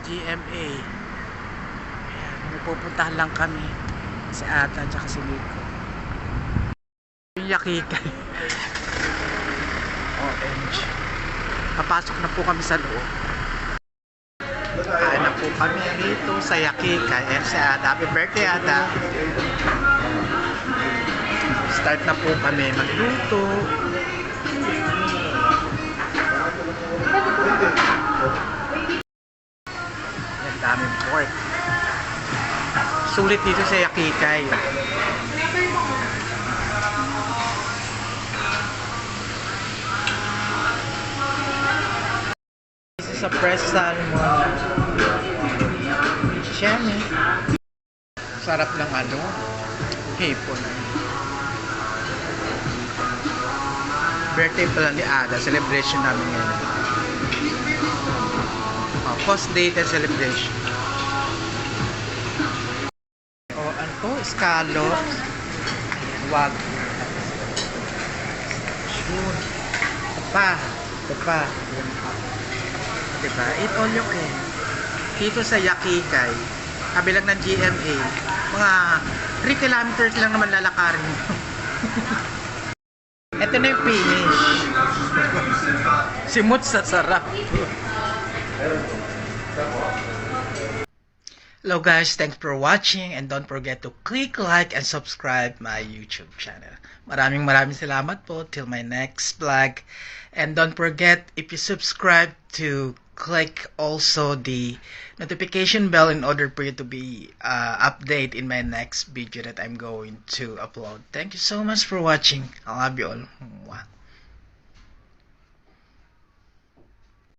GMA. Ayan, pupuntahan lang kami si Ata at si Nico. Yung Yakikay. OMG. Papasok na po kami sa loob. Kain na po kami dito sa Yakikay. Ayan si Ata. Happy birthday, Ata. Start na po kami magluto. Ang daming pork. Sulit dito sa Yakikay. This is a fresh salmon. Shami. Sarap ng ano, hipon. Birthday pala ni Ada, celebration namin ngayon. Post-date and celebration. Ano to? Scallops. Wag. Ito pa. Diba? Eat all you can. Dito sa Yakikay, kabilang ng GMA, mga 3 kilometers lang naman lalakarin mo. Ito na yung finish. Simot sa sarap. Hello guys, thanks for watching and don't forget to click like and subscribe my YouTube channel. Maraming salamat po till my next vlog. And don't forget, if you subscribe, to click also the notification bell in order for you to be updated in my next video that I'm going to upload. Thank you so much for watching. I love you all. Mwah.